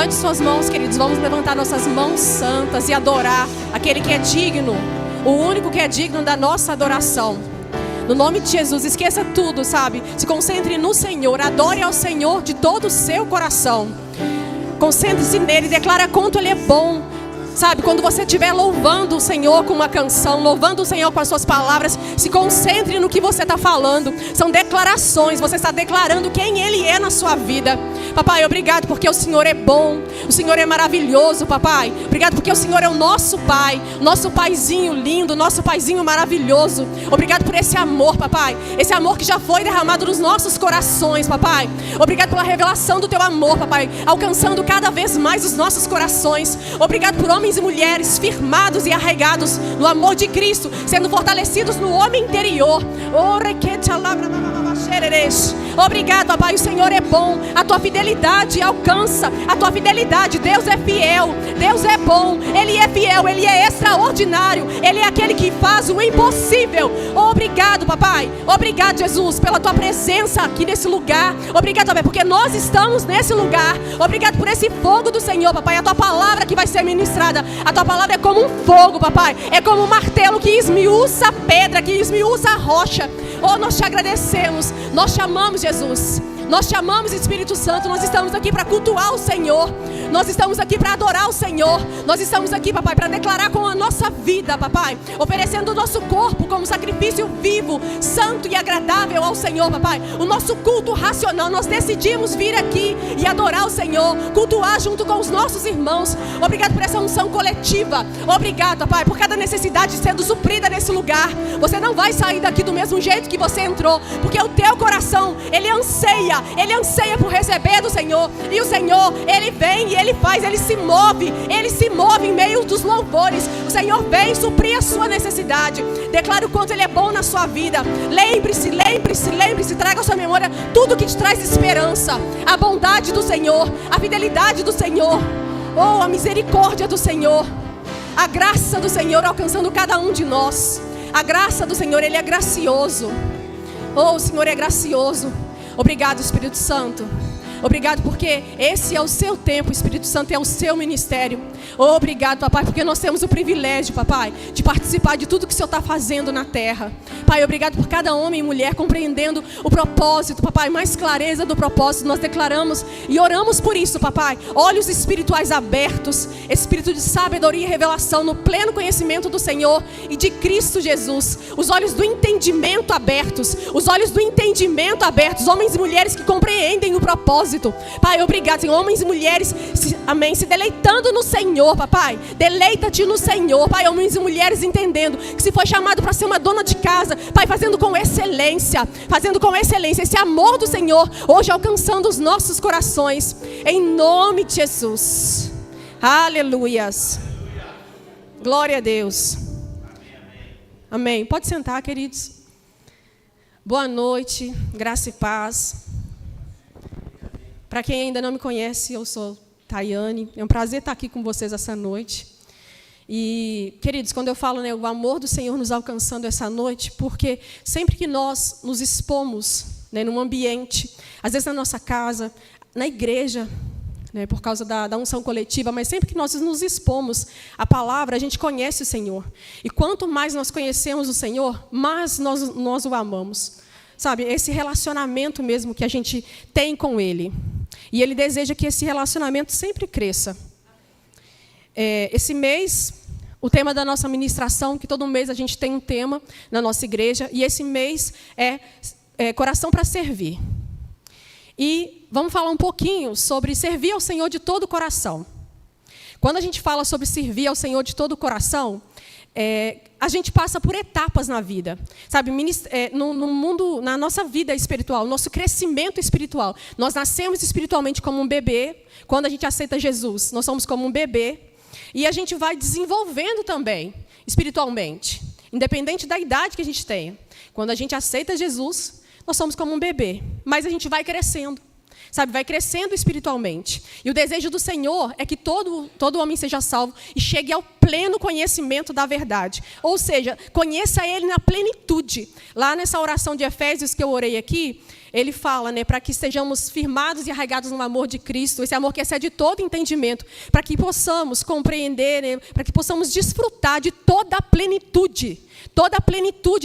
Levante suas mãos, queridos. Vamos levantar nossas mãos santas e adorar aquele que é digno, o único que é digno da nossa adoração. No nome de Jesus, esqueça tudo, sabe? Se concentre no Senhor, adore ao Senhor de todo o seu coração. Concentre-se nele, declara quanto Ele é bom. Sabe, quando você estiver louvando o Senhor com uma canção, louvando o Senhor com as suas palavras, se concentre no que você está falando. São declarações, você está declarando quem Ele é na sua vida. Papai, obrigado porque o Senhor é bom, o Senhor é maravilhoso, papai. Obrigado porque o Senhor é o nosso Pai, nosso Paizinho lindo, nosso Paizinho maravilhoso. Obrigado por esse amor, papai, esse amor que já foi derramado nos nossos corações, papai. Obrigado pela revelação do teu amor, papai, alcançando cada vez mais os nossos corações. Obrigado por homens e mulheres firmados e arraigados no amor de Cristo, sendo fortalecidos no homem interior. Obrigado, papai, o Senhor é bom, a tua fidelidade alcança, a tua fidelidade. Deus é fiel, Deus é bom, Ele é fiel, Ele é extraordinário, Ele é aquele que faz o impossível. Obrigado, papai, obrigado, Jesus, pela tua presença aqui nesse lugar. Obrigado, papai, porque nós estamos nesse lugar. Obrigado por esse fogo do Senhor, papai, a tua palavra que vai ser ministrada. A tua palavra é como um fogo, papai, é como um martelo que esmiuça a pedra, que esmiuça a rocha. Oh, nós te agradecemos, nós te amamos, Jesus. Nós te amamos, Espírito Santo. Nós estamos aqui para cultuar o Senhor. Nós estamos aqui para adorar o Senhor. Nós estamos aqui, papai, para declarar com a nossa vida, papai, oferecendo o nosso corpo como sacrifício vivo, santo e agradável ao Senhor, papai. O nosso culto racional. Nós decidimos vir aqui e adorar o Senhor, cultuar junto com os nossos irmãos. Obrigado por essa unção coletiva. Obrigado, papai, por cada necessidade sendo suprida nesse lugar. Você não vai sair daqui do mesmo jeito que você entrou, porque o teu coração, ele anseia por receber do Senhor. E o Senhor, Ele vem e Ele faz, Ele se move em meio dos louvores. O Senhor vem suprir a sua necessidade. Declare o quanto Ele é bom na sua vida. Lembre-se, traga à sua memória tudo que te traz esperança. A bondade do Senhor, a fidelidade do Senhor, oh, a misericórdia do Senhor, a graça do Senhor alcançando cada um de nós. A graça do Senhor, Ele é gracioso. Oh, o Senhor é gracioso. Obrigado, Espírito Santo. Obrigado porque esse é o seu tempo, Espírito Santo, é o seu ministério. Obrigado, papai, porque nós temos o privilégio, papai, de participar de tudo que o Senhor está fazendo na terra. Pai, obrigado por cada homem e mulher compreendendo o propósito, papai, mais clareza do propósito. Nós declaramos e oramos por isso, papai. Olhos espirituais abertos, espírito de sabedoria e revelação no pleno conhecimento do Senhor e de Cristo Jesus. Os olhos do entendimento abertos, homens e mulheres que compreendem o propósito. Pai, obrigado, Senhor. Homens e mulheres, amém, se deleitando no Senhor, papai. Deleita-te no Senhor, pai. Homens e mulheres entendendo que se foi chamado para ser uma dona de casa, pai, fazendo com excelência esse amor do Senhor, hoje alcançando os nossos corações, em nome de Jesus. Aleluias. Glória a Deus. Amém. Pode sentar, queridos. Boa noite, graça e paz. Para quem ainda não me conhece, eu sou Tayane. É um prazer estar aqui com vocês essa noite. E, queridos, quando eu falo, né, o amor do Senhor nos alcançando essa noite, porque sempre que nós nos expomos, né, num ambiente, às vezes na nossa casa, na igreja, né, por causa da unção coletiva, mas sempre que nós nos expomos à palavra, a gente conhece o Senhor. E quanto mais nós conhecemos o Senhor, mais nós o amamos. Sabe, esse relacionamento mesmo que a gente tem com Ele. E Ele deseja que esse relacionamento sempre cresça. Esse mês, o tema da nossa ministração, que todo mês a gente tem um tema na nossa igreja, e esse mês é coração para servir. E vamos falar um pouquinho sobre servir ao Senhor de todo o coração. Quando a gente fala sobre servir ao Senhor de todo o coração, a gente passa por etapas na vida, sabe? No mundo, na nossa vida espiritual, nosso crescimento espiritual. Nós nascemos espiritualmente como um bebê. Quando a gente aceita Jesus, nós somos como um bebê. E a gente vai desenvolvendo também espiritualmente, independente da idade que a gente tenha. Quando a gente aceita Jesus, nós somos como um bebê. Mas a gente vai crescendo. Sabe, vai crescendo espiritualmente. E o desejo do Senhor é que todo homem seja salvo e chegue ao pleno conhecimento da verdade. Ou seja, conheça Ele na plenitude. Lá nessa oração de Efésios que eu orei aqui, ele fala, né, para que estejamos firmados e arraigados no amor de Cristo, esse amor que excede todo entendimento, para que possamos compreender, né, para que possamos desfrutar de toda a plenitude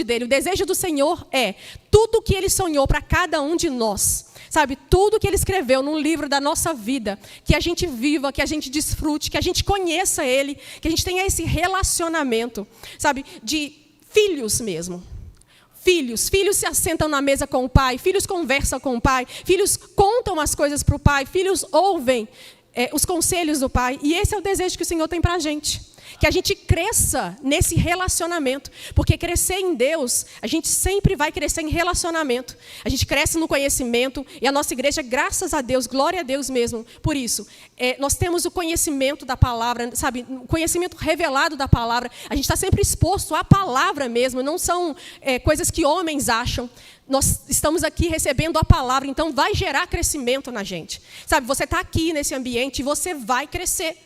dele. O desejo do Senhor é tudo o que ele sonhou para cada um de nós. Sabe, tudo que ele escreveu num livro da nossa vida, que a gente viva, que a gente desfrute, que a gente conheça ele, que a gente tenha esse relacionamento, sabe, de filhos mesmo. Filhos se assentam na mesa com o pai, filhos conversam com o pai, filhos contam as coisas para o pai, filhos ouvem os conselhos do pai. E esse é o desejo que o Senhor tem para a gente. Que a gente cresça nesse relacionamento. Porque crescer em Deus, a gente sempre vai crescer em relacionamento. A gente cresce no conhecimento. E a nossa igreja, graças a Deus, glória a Deus mesmo. Por isso, nós temos o conhecimento da palavra, sabe? O conhecimento revelado da palavra. A gente está sempre exposto à palavra mesmo. Não são coisas que homens acham. Nós estamos aqui recebendo a palavra. Então, vai gerar crescimento na gente. Sabe, você está aqui nesse ambiente e você vai crescer.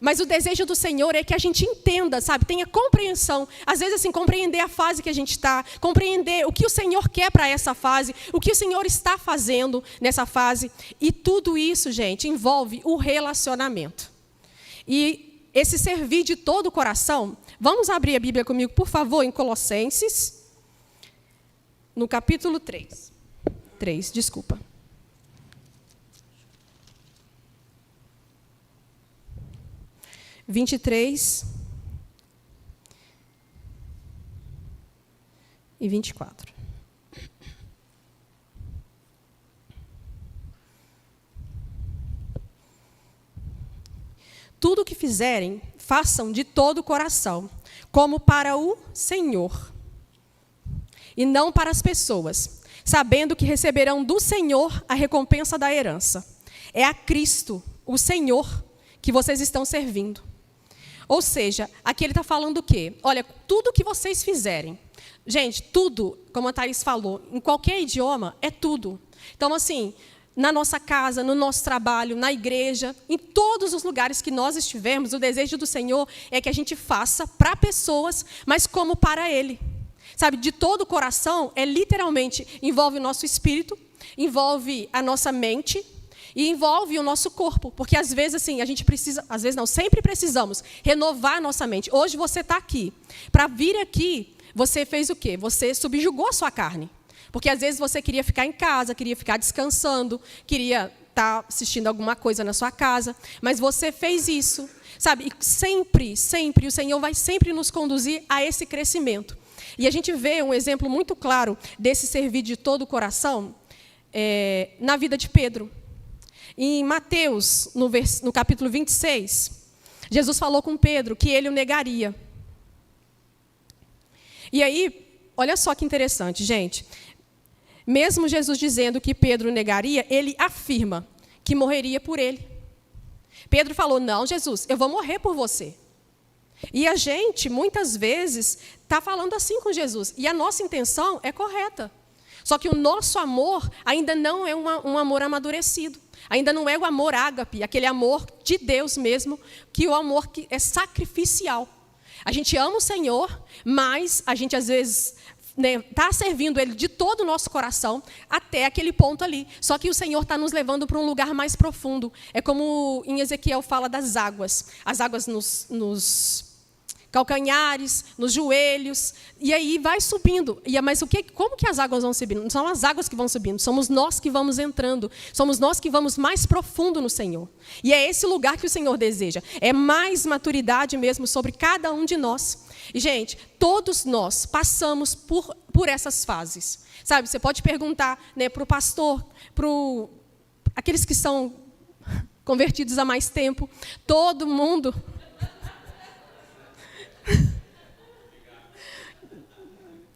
Mas o desejo do Senhor é que a gente entenda, sabe? Tenha compreensão. Às vezes, assim, compreender a fase que a gente está. Compreender o que o Senhor quer para essa fase. O que o Senhor está fazendo nessa fase. E tudo isso, gente, envolve o relacionamento. E esse servir de todo o coração. Vamos abrir a Bíblia comigo, por favor, em Colossenses. No capítulo 3. 3, desculpa. (23) e 24. Tudo o que fizerem, façam de todo o coração, como para o Senhor, e não para as pessoas, sabendo que receberão do Senhor a recompensa da herança. É a Cristo, o Senhor, que vocês estão servindo. Ou seja, aqui ele está falando o quê? Olha, tudo que vocês fizerem. Gente, tudo, como a Thaís falou, em qualquer idioma, é tudo. Então, assim, na nossa casa, no nosso trabalho, na igreja, em todos os lugares que nós estivermos, o desejo do Senhor é que a gente faça para pessoas, mas como para Ele. Sabe, de todo o coração, literalmente, envolve o nosso espírito, envolve a nossa mente, e envolve o nosso corpo, porque às vezes assim, a gente precisa, às vezes não, sempre precisamos renovar a nossa mente. Hoje você está aqui. Para vir aqui, você fez o quê? Você subjugou a sua carne. Porque às vezes você queria ficar em casa, queria ficar descansando, queria estar assistindo alguma coisa na sua casa, mas você fez isso. Sabe? E sempre, sempre, o Senhor vai sempre nos conduzir a esse crescimento. E a gente vê um exemplo muito claro desse servir de todo o coração na vida de Pedro. Em Mateus, no capítulo 26, Jesus falou com Pedro que ele o negaria. E aí, olha só que interessante, gente. Mesmo Jesus dizendo que Pedro o negaria, ele afirma que morreria por ele. Pedro falou, não, Jesus, eu vou morrer por você. E a gente, muitas vezes, está falando assim com Jesus. E a nossa intenção é correta. Só que o nosso amor ainda não é um amor amadurecido. Ainda não é o amor ágape, aquele amor de Deus mesmo, que o amor que é sacrificial. A gente ama o Senhor, mas a gente às vezes está servindo Ele de todo o nosso coração até aquele ponto ali. Só que o Senhor está nos levando para um lugar mais profundo. É como em Ezequiel fala das águas. As águas nos calcanhares, nos joelhos, e aí vai subindo. Mas como que as águas vão subindo? Não são as águas que vão subindo, somos nós que vamos entrando, somos nós que vamos mais profundo no Senhor. E é esse lugar que o Senhor deseja. É mais maturidade mesmo sobre cada um de nós. E, gente, todos nós passamos por essas fases. Sabe, você pode perguntar, né, para o pastor, para aqueles que são convertidos há mais tempo, todo mundo...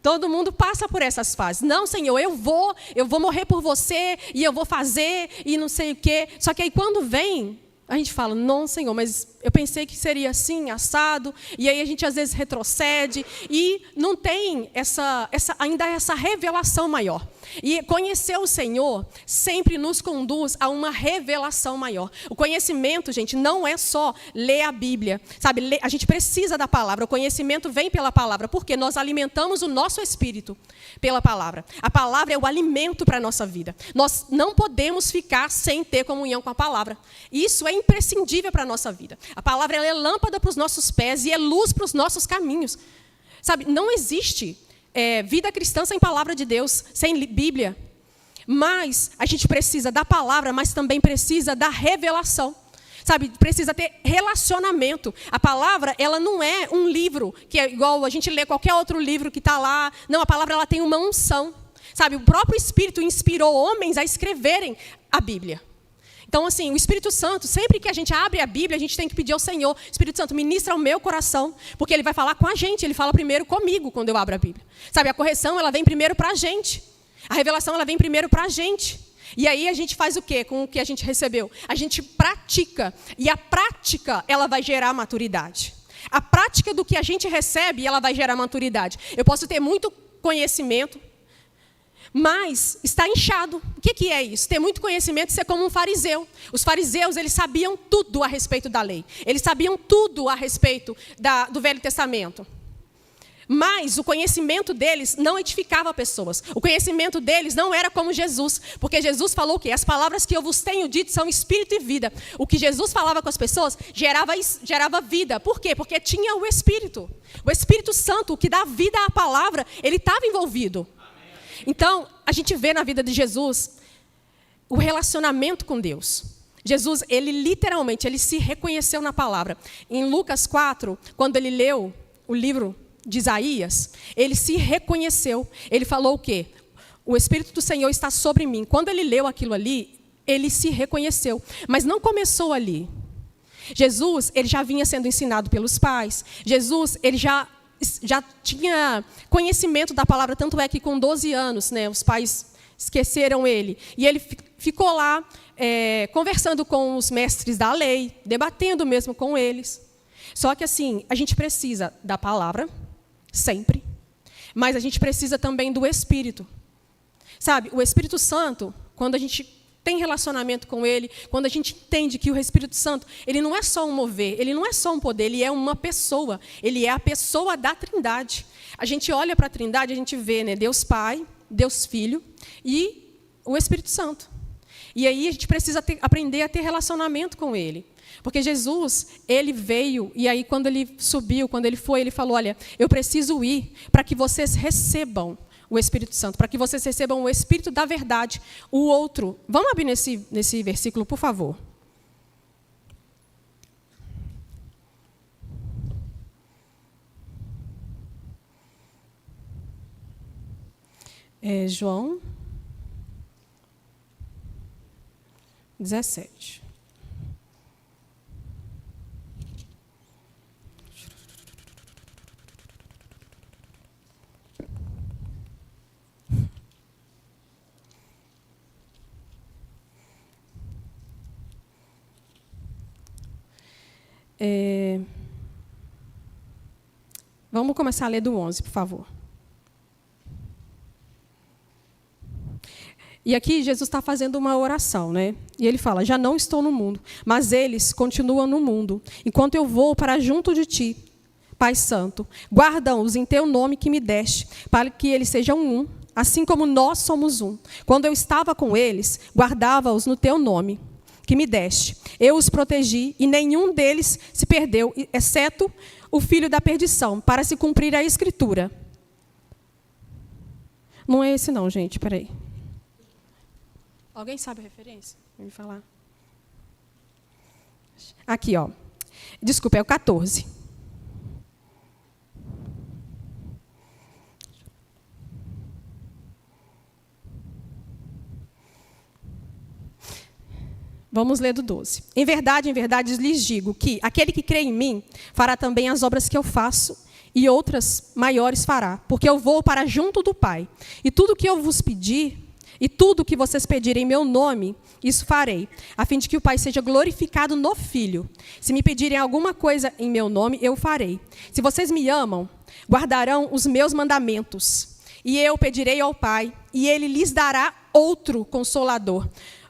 Todo mundo passa por essas fases. Não, Senhor, eu vou morrer por você, e eu vou fazer, e não sei o quê. Só que aí quando vem, a gente fala, não, Senhor, mas eu pensei que seria assim, assado, e aí a gente às vezes retrocede e não tem ainda essa revelação maior. E conhecer o Senhor sempre nos conduz a uma revelação maior. O conhecimento, gente, não é só ler a Bíblia, sabe? A gente precisa da palavra, o conhecimento vem pela palavra, porque nós alimentamos o nosso espírito pela palavra. A palavra é o alimento para a nossa vida. Nós não podemos ficar sem ter comunhão com a palavra. Isso é imprescindível para a nossa vida. A palavra ela é lâmpada para os nossos pés e é luz para os nossos caminhos. Sabe, não existe vida cristã sem palavra de Deus, sem Bíblia. Mas a gente precisa da palavra, mas também precisa da revelação. Sabe, precisa ter relacionamento. A palavra, ela não é um livro, que é igual a gente lê qualquer outro livro que está lá. Não, a palavra ela tem uma unção. Sabe, o próprio Espírito inspirou homens a escreverem a Bíblia. Então, assim, o Espírito Santo, sempre que a gente abre a Bíblia, a gente tem que pedir ao Senhor, Espírito Santo, ministra o meu coração, porque Ele vai falar com a gente, Ele fala primeiro comigo quando eu abro a Bíblia. Sabe, a correção, ela vem primeiro para a gente. A revelação, ela vem primeiro para a gente. E aí a gente faz o quê com o que a gente recebeu? A gente pratica, e a prática, ela vai gerar maturidade. A prática do que a gente recebe, ela vai gerar maturidade. Eu posso ter muito conhecimento, mas está inchado. O que é isso? Ter muito conhecimento e ser como um fariseu. Os fariseus, eles sabiam tudo a respeito da lei. Eles sabiam tudo a respeito do Velho Testamento. Mas o conhecimento deles não edificava pessoas. O conhecimento deles não era como Jesus. Porque Jesus falou o quê? As palavras que eu vos tenho dito são espírito e vida. O que Jesus falava com as pessoas gerava vida. Por quê? Porque tinha o Espírito. O Espírito Santo, o que dá vida à palavra, ele estava envolvido. Então, a gente vê na vida de Jesus o relacionamento com Deus. Jesus, ele literalmente, ele se reconheceu na palavra. Em Lucas 4, quando ele leu o livro de Isaías, ele se reconheceu. Ele falou o quê? O Espírito do Senhor está sobre mim. Quando ele leu aquilo ali, ele se reconheceu. Mas não começou ali. Jesus, ele já vinha sendo ensinado pelos pais. Jesus, ele já tinha conhecimento da palavra, tanto é que com 12 anos, né, os pais esqueceram ele. E ele ficou lá conversando com os mestres da lei, debatendo mesmo com eles. Só que assim, a gente precisa da palavra, sempre, mas a gente precisa também do Espírito. Sabe, o Espírito Santo, quando a gente tem relacionamento com Ele, quando a gente entende que o Espírito Santo, ele não é só um mover, ele não é só um poder, ele é uma pessoa, ele é a pessoa da Trindade. A gente olha para a Trindade, a gente vê, né, Deus Pai, Deus Filho e o Espírito Santo. E aí a gente precisa aprender a ter relacionamento com Ele. Porque Jesus, ele veio, e aí quando ele subiu, quando ele foi, ele falou, olha, eu preciso ir para que vocês recebam o Espírito Santo, para que vocês recebam o Espírito da verdade, o outro. Vamos abrir nesse versículo, por favor. João 17. Vamos começar a ler do 11, por favor. E aqui Jesus está fazendo uma oração, né? E ele fala, já não estou no mundo, mas eles continuam no mundo, enquanto eu vou para junto de ti, Pai Santo. Guarda-os em teu nome que me deste, para que eles sejam um, assim como nós somos um. Quando eu estava com eles, guardava-os no teu nome que me deste. Eu os protegi e nenhum deles se perdeu, exceto o filho da perdição, para se cumprir a Escritura. Não é esse não, gente, peraí. Alguém sabe a referência? Vou me falar. Aqui, ó. Desculpa, é o 14. Vamos ler do 12. Em verdade lhes digo que aquele que crê em mim fará também as obras que eu faço e outras maiores fará, porque eu vou para junto do Pai. E tudo que eu vos pedir, E tudo que vocês pedirem em meu nome, isso farei, a fim de que o Pai seja glorificado no Filho. Se me pedirem alguma coisa em meu nome, eu farei. Se vocês me amam, guardarão os meus mandamentos. E eu pedirei ao Pai, e Ele lhes dará outro Consolador.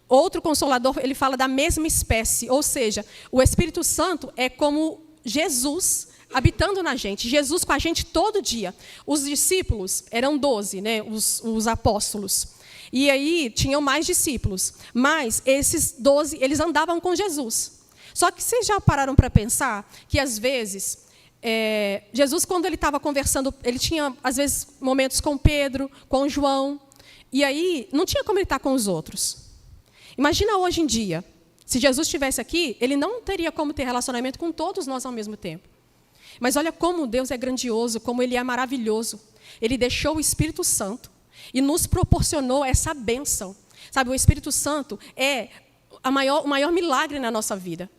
Outro Consolador, ele fala da mesma espécie, ou seja, o Espírito Santo é como Jesus habitando na gente, Jesus com a gente todo dia. Os discípulos eram 12, né, os apóstolos. E aí tinham mais discípulos, mas esses 12, eles andavam com Jesus. Só que vocês já pararam para pensar que às vezes, Jesus, quando ele estava conversando, ele tinha às vezes momentos com Pedro, com João, e aí não tinha como ele estar com os outros. Imagina hoje em dia, se Jesus estivesse aqui, ele não teria como ter relacionamento com todos nós ao mesmo tempo. Mas olha como Deus é grandioso, como Ele é maravilhoso. Ele deixou o Espírito Santo e nos proporcionou essa bênção. Sabe, o Espírito Santo é o maior milagre na nossa vida.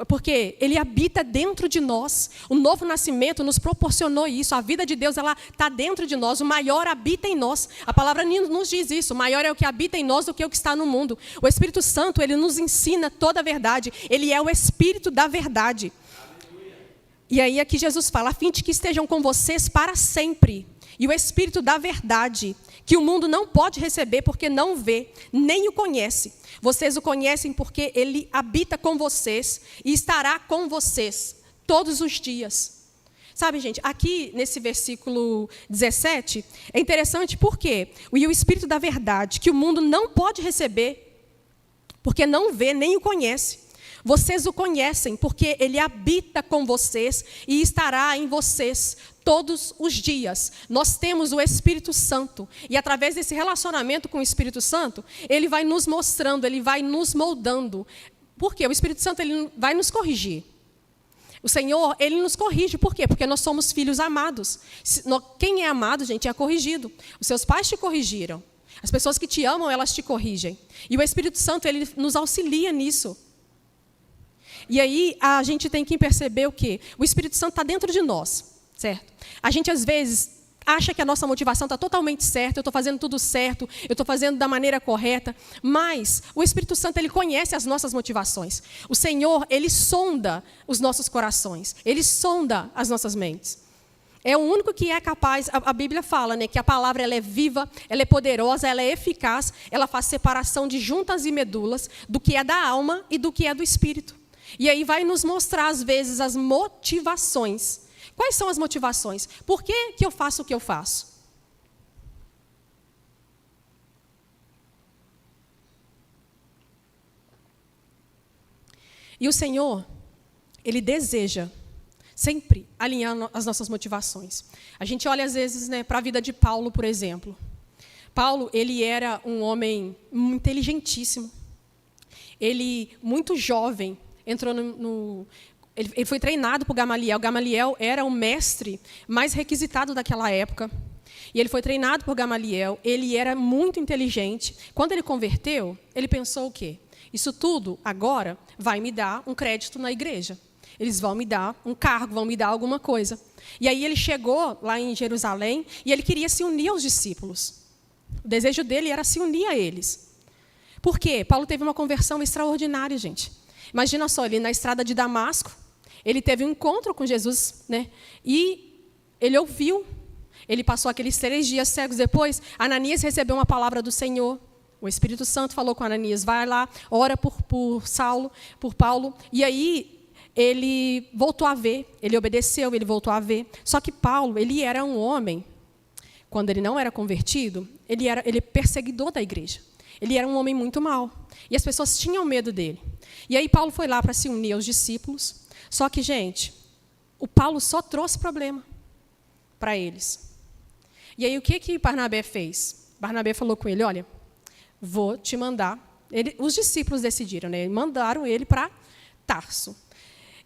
Porque Ele habita dentro de nós. O novo nascimento nos proporcionou isso. A vida de Deus, ela está dentro de nós. O maior habita em nós. A palavra nos diz isso. O maior é o que habita em nós do que o que está no mundo. O Espírito Santo, ele nos ensina toda a verdade. Ele é o Espírito da verdade. E aí aqui Jesus fala, a fim de que estejam com vocês para sempre. E o Espírito da verdade, que o mundo não pode receber porque não vê, nem o conhece. Vocês o conhecem porque Ele habita com vocês e estará com vocês todos os dias. Sabe, gente, aqui nesse versículo 17, é interessante porque o Espírito da verdade, que o mundo não pode receber porque não vê, nem o conhece. Vocês o conhecem porque Ele habita com vocês e estará em vocês todos os dias. Nós temos o Espírito Santo. E através desse relacionamento com o Espírito Santo, Ele vai nos mostrando, Ele vai nos moldando. Por quê? O Espírito Santo, ele vai nos corrigir. O Senhor, Ele nos corrige. Por quê? Porque nós somos filhos amados. Quem é amado, gente, é corrigido. Os seus pais te corrigiram. As pessoas que te amam, elas te corrigem. E o Espírito Santo, Ele nos auxilia nisso. E aí a gente tem que perceber o quê? O Espírito Santo está dentro de nós, certo? A gente às vezes acha que a nossa motivação está totalmente certa, eu estou fazendo tudo certo, eu estou fazendo da maneira correta, mas o Espírito Santo, ele conhece as nossas motivações. O Senhor, Ele sonda os nossos corações, Ele sonda as nossas mentes. É o único que é capaz, a Bíblia fala, né, que a palavra ela é viva, ela é poderosa, ela é eficaz, ela faz separação de juntas e medulas, do que é da alma e do que é do Espírito. E aí vai nos mostrar, às vezes, as motivações. Quais são as motivações? Por que eu faço o que eu faço? E o Senhor, Ele deseja sempre alinhar as nossas motivações. A gente olha, às vezes, né, para a vida de Paulo, por exemplo. Paulo, ele era um homem inteligentíssimo. Ele, muito jovem, entrou ele foi treinado por Gamaliel. Gamaliel era o mestre mais requisitado daquela época. E ele foi treinado por Gamaliel. Ele era muito inteligente. Quando ele converteu, ele pensou o quê? Isso tudo agora vai me dar um crédito na igreja. Eles vão me dar um cargo, vão me dar alguma coisa. E aí ele chegou lá em Jerusalém e ele queria se unir aos discípulos. O desejo dele era se unir a eles. Por quê? Paulo teve uma conversão extraordinária, gente. Imagina só, ele na estrada de Damasco, ele teve um encontro com Jesus, né? E ele ouviu. Ele passou aqueles 3 dias cegos depois. Ananias recebeu uma palavra do Senhor. O Espírito Santo falou com Ananias, vai lá, ora por Paulo. E aí ele voltou a ver, ele obedeceu, ele voltou a ver. Só que Paulo, ele era um homem, quando ele não era convertido, ele é perseguidor da igreja. Ele era um homem muito mau. E as pessoas tinham medo dele. E aí Paulo foi lá para se unir aos discípulos. Só que, gente, o Paulo só trouxe problema para eles. E aí o que Barnabé fez? Barnabé falou com ele, olha, vou te mandar. Os discípulos decidiram, né? Mandaram ele para Tarso.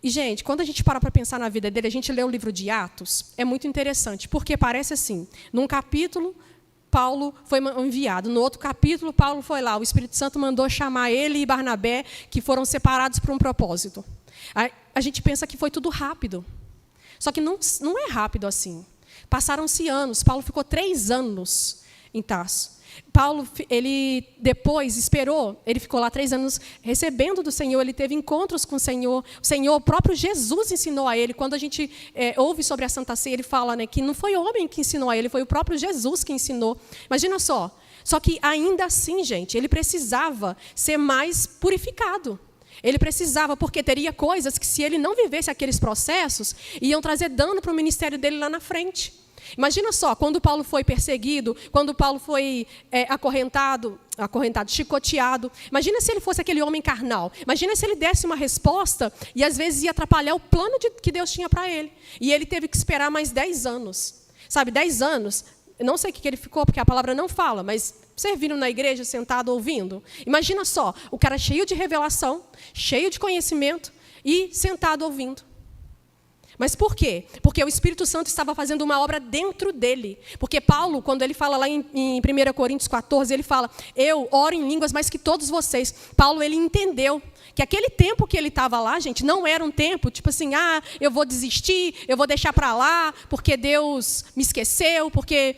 E, gente, quando a gente para pensar na vida dele, a gente lê o livro de Atos, é muito interessante, porque parece assim, num capítulo, Paulo foi enviado. No outro capítulo, Paulo foi lá. O Espírito Santo mandou chamar ele e Barnabé, que foram separados por um propósito. A gente pensa que foi tudo rápido. Só que não é rápido assim. Passaram-se anos. Paulo ficou 3 anos em Tarso. Paulo, ele depois esperou, ele ficou lá 3 anos recebendo do Senhor, ele teve encontros com o Senhor, o próprio Jesus ensinou a ele. Quando a gente ouve sobre a Santa Ceia, ele fala, né, que não foi homem que ensinou a ele, foi o próprio Jesus que ensinou. Imagina só que ainda assim, gente, ele precisava ser mais purificado. Ele precisava, porque teria coisas que, se ele não vivesse aqueles processos, iam trazer dano para o ministério dele lá na frente. Imagina só, quando Paulo foi perseguido, quando Paulo foi acorrentado, chicoteado. Imagina se ele fosse aquele homem carnal. Imagina se ele desse uma resposta e às vezes ia atrapalhar o plano que Deus tinha para ele. E ele teve que esperar mais 10 anos. Sabe, 10 anos, eu não sei o que ele ficou, porque a palavra não fala, mas servindo na igreja, sentado, ouvindo. Imagina só, o cara cheio de revelação, cheio de conhecimento e sentado ouvindo. Mas por quê? Porque o Espírito Santo estava fazendo uma obra dentro dele. Porque Paulo, quando ele fala lá em 1 Coríntios 14, ele fala, eu oro em línguas mais que todos vocês. Paulo, ele entendeu que aquele tempo que ele estava lá, gente, não era um tempo, tipo assim, eu vou desistir, eu vou deixar para lá, porque Deus me esqueceu, porque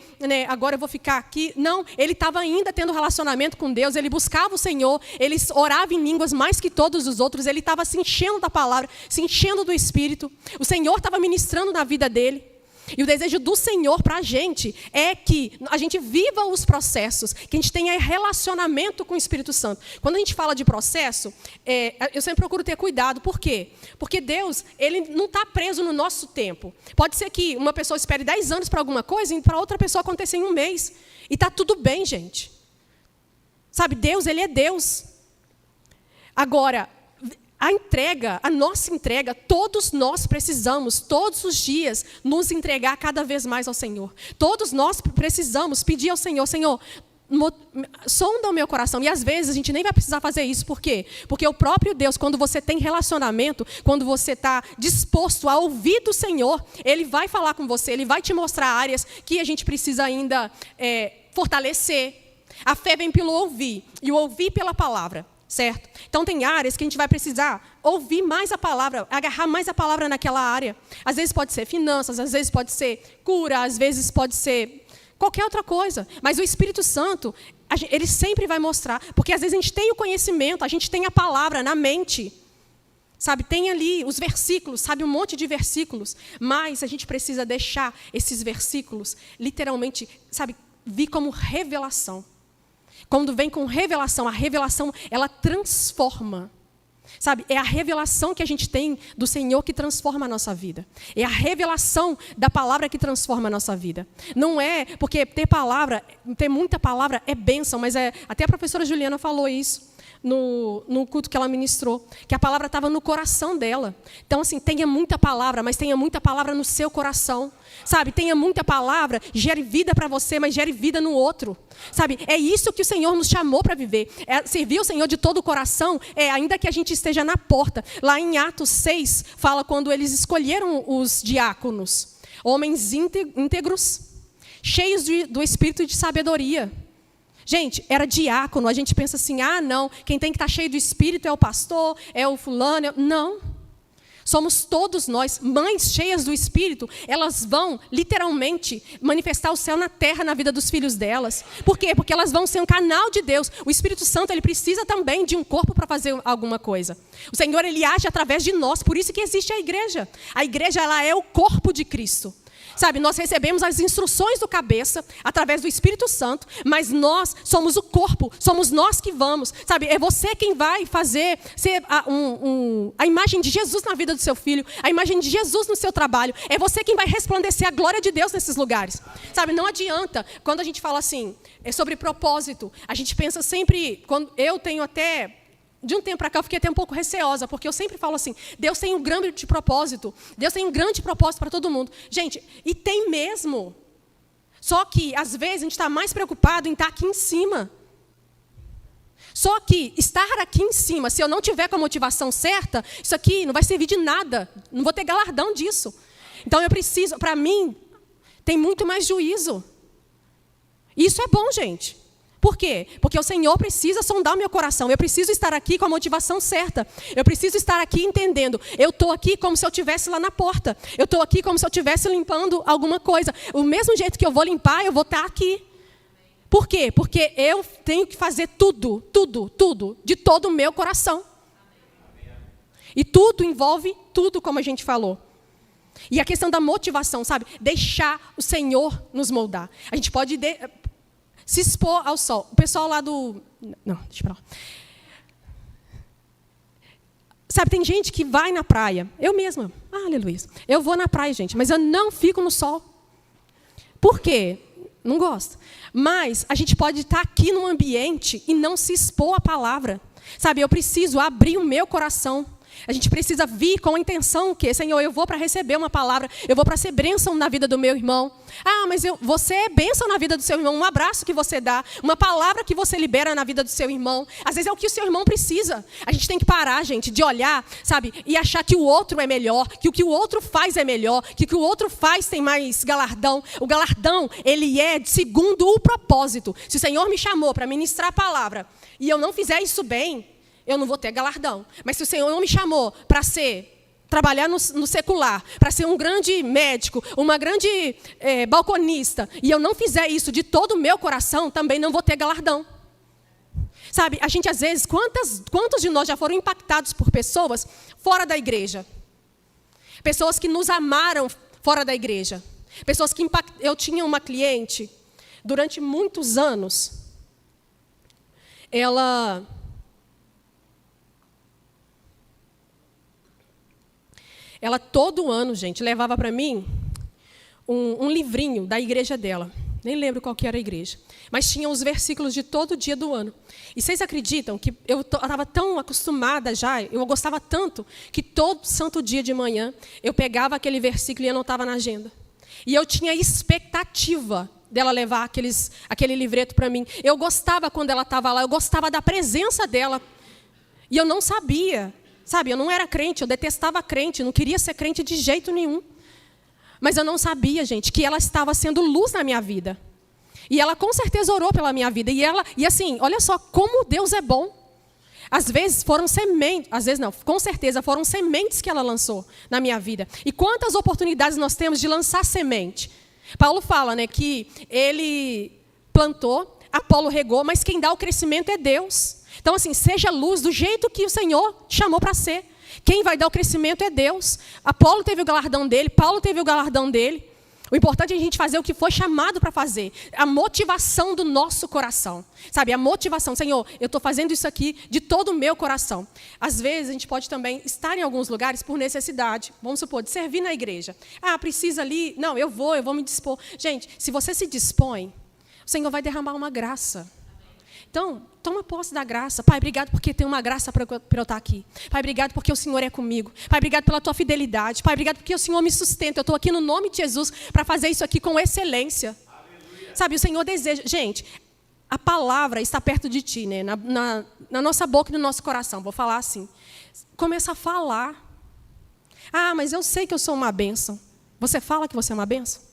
agora eu vou ficar aqui. Não, ele estava ainda tendo relacionamento com Deus, ele buscava o Senhor, ele orava em línguas mais que todos os outros, ele estava se enchendo da palavra, se enchendo do Espírito. O Senhor estava ministrando na vida dele. E o desejo do Senhor para a gente é que a gente viva os processos, que a gente tenha relacionamento com o Espírito Santo. Quando a gente fala de processo, eu sempre procuro ter cuidado. Por quê? Porque Deus, ele não está preso no nosso tempo. Pode ser que uma pessoa espere 10 anos para alguma coisa e para outra pessoa acontecer em 1 mês. E está tudo bem, gente. Sabe, Deus, ele é Deus. Agora, a nossa entrega, todos nós precisamos, todos os dias, nos entregar cada vez mais ao Senhor. Todos nós precisamos pedir ao Senhor, Senhor, sonda o meu coração. E às vezes a gente nem vai precisar fazer isso. Por quê? Porque o próprio Deus, quando você tem relacionamento, quando você está disposto a ouvir do Senhor, Ele vai falar com você, Ele vai te mostrar áreas que a gente precisa ainda fortalecer. A fé vem pelo ouvir, e o ouvir pela palavra. Certo? Então, tem áreas que a gente vai precisar ouvir mais a palavra, agarrar mais a palavra naquela área. Às vezes pode ser finanças, às vezes pode ser cura, às vezes pode ser qualquer outra coisa. Mas o Espírito Santo, ele sempre vai mostrar. Porque às vezes a gente tem o conhecimento, a gente tem a palavra na mente. Sabe, tem ali os versículos, sabe, um monte de versículos. Mas a gente precisa deixar esses versículos, literalmente, sabe, vir como revelação. Quando vem com revelação, a revelação, ela transforma. Sabe, é a revelação que a gente tem do Senhor que transforma a nossa vida. É a revelação da palavra que transforma a nossa vida. Não é, porque ter muita palavra é bênção, mas até a professora Juliana falou isso no culto que ela ministrou, que a palavra estava no coração dela. Então, assim, tenha muita palavra, mas tenha muita palavra no seu coração. Sabe, tenha muita palavra, gere vida para você, mas gere vida no outro. Sabe, é isso que o Senhor nos chamou para viver. É servir o Senhor de todo o coração, ainda que a gente esteja na porta. Lá em Atos 6, fala quando eles escolheram os diáconos. Homens íntegros, cheios do espírito de sabedoria. Gente, era diácono. A gente pensa assim, não, quem tem que estar cheio do espírito é o pastor, é o fulano. Não. Somos todos nós, mães cheias do Espírito, elas vão literalmente manifestar o céu na terra na vida dos filhos delas. Por quê? Porque elas vão ser um canal de Deus. O Espírito Santo, ele precisa também de um corpo para fazer alguma coisa. O Senhor, ele age através de nós, por isso que existe a igreja. A igreja, ela é o corpo de Cristo. Sabe, nós recebemos as instruções do cabeça através do Espírito Santo, mas nós somos o corpo, somos nós que vamos. Sabe, é você quem vai fazer ser a imagem de Jesus na vida do seu filho, a imagem de Jesus no seu trabalho. É você quem vai resplandecer a glória de Deus nesses lugares. Sabe, não adianta, quando a gente fala assim, sobre propósito, a gente pensa sempre, quando eu tenho até... De um tempo para cá eu fiquei até um pouco receosa, porque eu sempre falo assim, Deus tem um grande propósito, Deus tem um grande propósito para todo mundo. Gente, e tem mesmo. Só que, às vezes, a gente está mais preocupado em estar aqui em cima. Só que estar aqui em cima, se eu não tiver com a motivação certa, isso aqui não vai servir de nada, não vou ter galardão disso. Então eu preciso, para mim, tem muito mais juízo. Isso é bom, gente. Por quê? Porque o Senhor precisa sondar o meu coração. Eu preciso estar aqui com a motivação certa. Eu preciso estar aqui entendendo. Eu estou aqui como se eu estivesse lá na porta. Eu estou aqui como se eu estivesse limpando alguma coisa. O mesmo jeito que eu vou limpar, eu vou estar aqui. Por quê? Porque eu tenho que fazer tudo, de todo o meu coração. E tudo envolve tudo, como a gente falou. E a questão da motivação, sabe? Deixar o Senhor nos moldar. A gente pode se expor ao sol. O pessoal lá do... Não, deixa pra lá. Sabe, tem gente que vai na praia. Eu mesma. Aleluia. Eu vou na praia, gente, mas eu não fico no sol. Por quê? Não gosto. Mas a gente pode estar aqui num ambiente e não se expor à palavra. Sabe, eu preciso abrir o meu coração. A gente precisa vir com a intenção que, Senhor, eu vou para receber uma palavra, eu vou para ser bênção na vida do meu irmão. Ah, mas você é bênção na vida do seu irmão, um abraço que você dá, uma palavra que você libera na vida do seu irmão. Às vezes é o que o seu irmão precisa. A gente tem que parar, gente, de olhar, sabe, e achar que o outro é melhor, que o outro faz é melhor, que o que o outro faz tem mais galardão. O galardão, ele é segundo o propósito. Se o Senhor me chamou para ministrar a palavra e eu não fizer isso bem, eu não vou ter galardão. Mas se o Senhor não me chamou para trabalhar no secular, para ser um grande médico, uma grande balconista, e eu não fizer isso de todo o meu coração, também não vou ter galardão. Sabe, a gente às vezes, quantos de nós já foram impactados por pessoas fora da igreja? Pessoas que nos amaram fora da igreja. Pessoas que Eu tinha uma cliente, durante muitos anos, ela todo ano, gente, levava para mim um livrinho da igreja dela. Nem lembro qual que era a igreja. Mas tinha os versículos de todo dia do ano. E vocês acreditam que eu estava tão acostumada já, eu gostava tanto, que todo santo dia de manhã eu pegava aquele versículo e anotava na agenda. E eu tinha expectativa dela levar aquele livreto para mim. Eu gostava quando ela estava lá, eu gostava da presença dela. E eu não sabia. Sabe, eu não era crente, eu detestava crente, não queria ser crente de jeito nenhum. Mas eu não sabia, gente, que ela estava sendo luz na minha vida. E ela com certeza orou pela minha vida. E assim, olha só como Deus é bom. Às vezes foram sementes, às vezes não, com certeza foram sementes que ela lançou na minha vida. E quantas oportunidades nós temos de lançar semente. Paulo fala, né, que ele plantou, Apolo regou, mas quem dá o crescimento é Deus. Então, assim, seja luz do jeito que o Senhor te chamou para ser. Quem vai dar o crescimento é Deus. Apolo teve o galardão dele, Paulo teve o galardão dele. O importante é a gente fazer o que foi chamado para fazer. A motivação do nosso coração. Sabe, a motivação. Senhor, eu estou fazendo isso aqui de todo o meu coração. Às vezes, a gente pode também estar em alguns lugares por necessidade. Vamos supor, de servir na igreja. Ah, precisa ali. Não, eu vou me dispor. Gente, se você se dispõe, o Senhor vai derramar uma graça. Então, toma posse da graça. Pai, obrigado porque tem uma graça para eu estar aqui. Pai, obrigado porque o Senhor é comigo. Pai, obrigado pela tua fidelidade. Pai, obrigado porque o Senhor me sustenta. Eu estou aqui no nome de Jesus para fazer isso aqui com excelência. Aleluia. Sabe, o Senhor deseja... Gente, a palavra está perto de ti, né? Na nossa boca e no nosso coração. Vou falar assim. Começa a falar. Ah, mas eu sei que eu sou uma bênção. Você fala que você é uma bênção?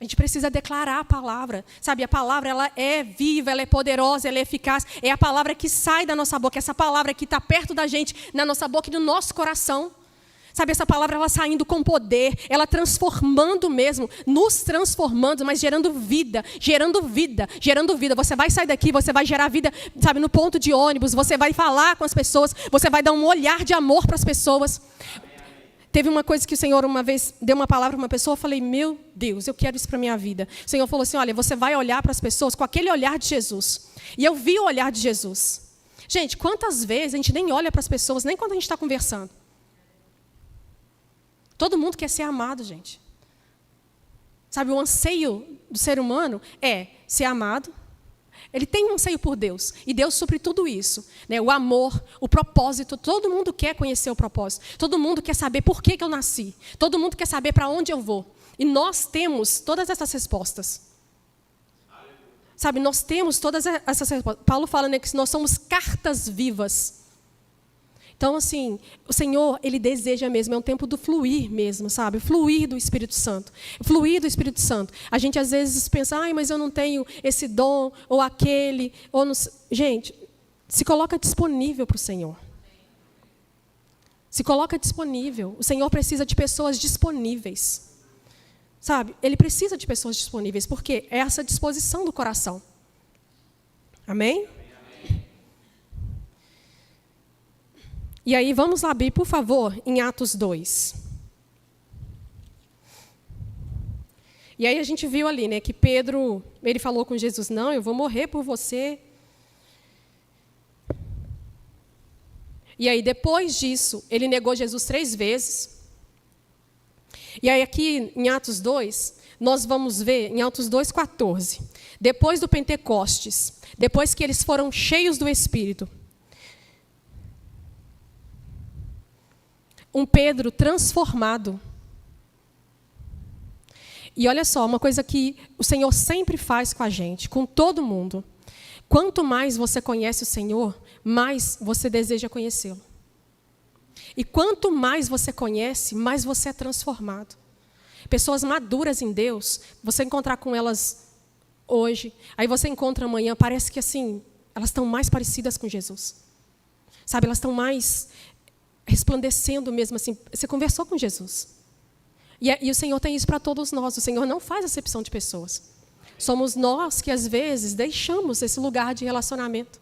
A gente precisa declarar a palavra. Sabe, a palavra ela é viva, ela é poderosa, ela é eficaz. É a palavra que sai da nossa boca, essa palavra que está perto da gente, na nossa boca e no nosso coração. Sabe, essa palavra ela saindo com poder, ela transformando mesmo, nos transformando, mas gerando vida, gerando vida, gerando vida. Você vai sair daqui, você vai gerar vida, sabe, no ponto de ônibus, você vai falar com as pessoas, você vai dar um olhar de amor para as pessoas. Teve uma coisa que o Senhor uma vez deu uma palavra para uma pessoa, eu falei, meu Deus, eu quero isso para a minha vida. O Senhor falou assim, olha, você vai olhar para as pessoas com aquele olhar de Jesus. E eu vi o olhar de Jesus. Gente, quantas vezes a gente nem olha para as pessoas, nem quando a gente está conversando. Todo mundo quer ser amado, gente. Sabe, o anseio do ser humano é ser amado. Ele tem um anseio por Deus. E Deus supre tudo isso. Né? O amor, o propósito. Todo mundo quer conhecer o propósito. Todo mundo quer saber por que eu nasci. Todo mundo quer saber para onde eu vou. E nós temos todas essas respostas. Sabe, nós temos todas essas respostas. Paulo fala, né, que nós somos cartas vivas. Então, assim, o Senhor, Ele deseja mesmo, é um tempo do fluir mesmo, sabe? Fluir do Espírito Santo. Fluir do Espírito Santo. A gente, às vezes, pensa, mas eu não tenho esse dom, ou aquele, ou não... Gente, se coloca disponível para o Senhor. Se coloca disponível. O Senhor precisa de pessoas disponíveis. Sabe? Ele precisa de pessoas disponíveis, porque é essa disposição do coração. Amém? E aí, vamos lá abrir, por favor, em Atos 2. E aí a gente viu ali, né, que Pedro, ele falou com Jesus, não, eu vou morrer por você. E aí, depois disso, ele negou Jesus 3 vezes. E aí, aqui em Atos 2, nós vamos ver, em Atos 2,14, depois do Pentecostes, depois que eles foram cheios do Espírito, um Pedro transformado. E olha só, uma coisa que o Senhor sempre faz com a gente, com todo mundo. Quanto mais você conhece o Senhor, mais você deseja conhecê-lo. E quanto mais você conhece, mais você é transformado. Pessoas maduras em Deus, você encontrar com elas hoje, aí você encontra amanhã, parece que assim, elas estão mais parecidas com Jesus. Sabe, elas estão mais resplandecendo mesmo assim. Você conversou com Jesus. E o Senhor tem isso para todos nós. O Senhor não faz acepção de pessoas. Somos nós que, às vezes, deixamos esse lugar de relacionamento.